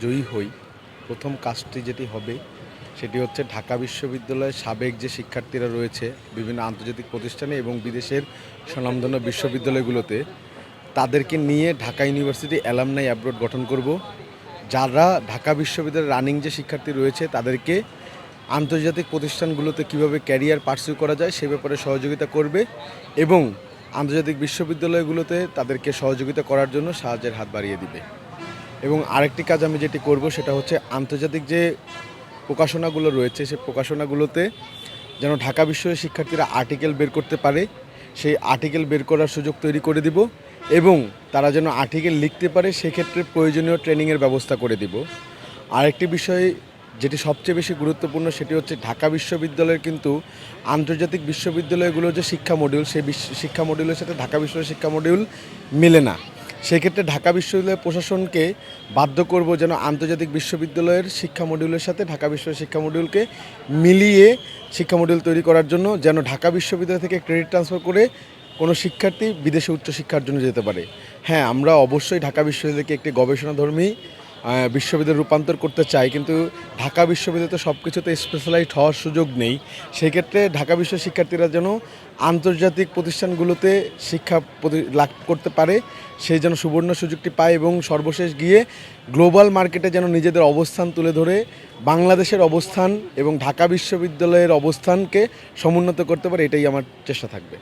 জয়ী হই, প্রথম কাজটি যেটি হবে সেটি হচ্ছে ঢাকা বিশ্ববিদ্যালয়ের সাবেক যে শিক্ষার্থীরা রয়েছে বিভিন্ন আন্তর্জাতিক প্রতিষ্ঠানে এবং বিদেশের স্বনামধন্য বিশ্ববিদ্যালয়গুলোতে তাদেরকে নিয়ে ঢাকা ইউনিভার্সিটি অ্যালামনাই অ্যাব্রোড গঠন করব। যারা ঢাকা বিশ্ববিদ্যালয়ের রানিং যে শিক্ষার্থী রয়েছে তাদেরকে আন্তর্জাতিক প্রতিষ্ঠানগুলোতে কিভাবে ক্যারিয়ার পার্সিউ করা যায় সে ব্যাপারে সহযোগিতা করবে এবং আন্তর্জাতিক বিশ্ববিদ্যালয়গুলোতে তাদেরকে সহযোগিতা করার জন্য সাহায্যের হাত বাড়িয়ে দিবে। এবং আরেকটি কাজ আমি যেটি করব সেটা হচ্ছে আন্তর্জাতিক যে প্রকাশনাগুলো রয়েছে সেই প্রকাশনাগুলোতে যেন ঢাকা বিশ্ববিদ্যালয়ের শিক্ষার্থীরা আর্টিকেল বের করতে পারে, সেই আর্টিকেল বের করার সুযোগ তৈরি করে দিব এবং তারা যেন আর্টিকেল লিখতে পারে সেক্ষেত্রে প্রয়োজনীয় ট্রেনিংয়ের ব্যবস্থা করে দিব। আরেকটি বিষয় যেটি সবচেয়ে বেশি গুরুত্বপূর্ণ সেটি হচ্ছে ঢাকা বিশ্ববিদ্যালয়ের কিন্তু আন্তর্জাতিক বিশ্ববিদ্যালয়গুলোর যে শিক্ষা মডিউল সেই শিক্ষা মডিউলের সাথে ঢাকা বিশ্ববিদ্যালয়ের শিক্ষা মডিউল মেলে না। সেক্ষেত্রে ঢাকা বিশ্ববিদ্যালয় প্রশাসনকে বাধ্য করব যেন আন্তর্জাতিক বিশ্ববিদ্যালয়ের শিক্ষা মডিউলের সাথে ঢাকা বিশ্ববিদ্যালয়ের শিক্ষা মডিউলকে মিলিয়ে শিক্ষা মডিউল তৈরি করার জন্য যেন ঢাকা বিশ্ববিদ্যালয় থেকে ক্রেডিট ট্রান্সফার করে কোনো শিক্ষার্থী বিদেশে উচ্চশিক্ষার জন্য যেতে পারে। হ্যাঁ, আমরা অবশ্যই ঢাকা বিশ্ববিদ্যালয়কে একটি গবেষণাধর্মী বিশ্ববিদ্যালয়ে রূপান্তর করতে চাই, কিন্তু ঢাকা বিশ্ববিদ্যালয় তো সব কিছুতে স্পেশালাইজড হওয়ার সুযোগ নেই। সেক্ষেত্রে ঢাকা বিশ্বের শিক্ষার্থীরা যেন আন্তর্জাতিক প্রতিষ্ঠানগুলোতে শিক্ষা লাভ করতে পারে সেই যেন সুবর্ণ সুযোগটি পায় এবং সর্বশেষ গিয়ে গ্লোবাল মার্কেটে যেন নিজেদের অবস্থান তুলে ধরে বাংলাদেশের অবস্থান এবং ঢাকা বিশ্ববিদ্যালয়ের অবস্থানকে সমুন্নত করতে পারে, এটাই আমার চেষ্টা থাকবে।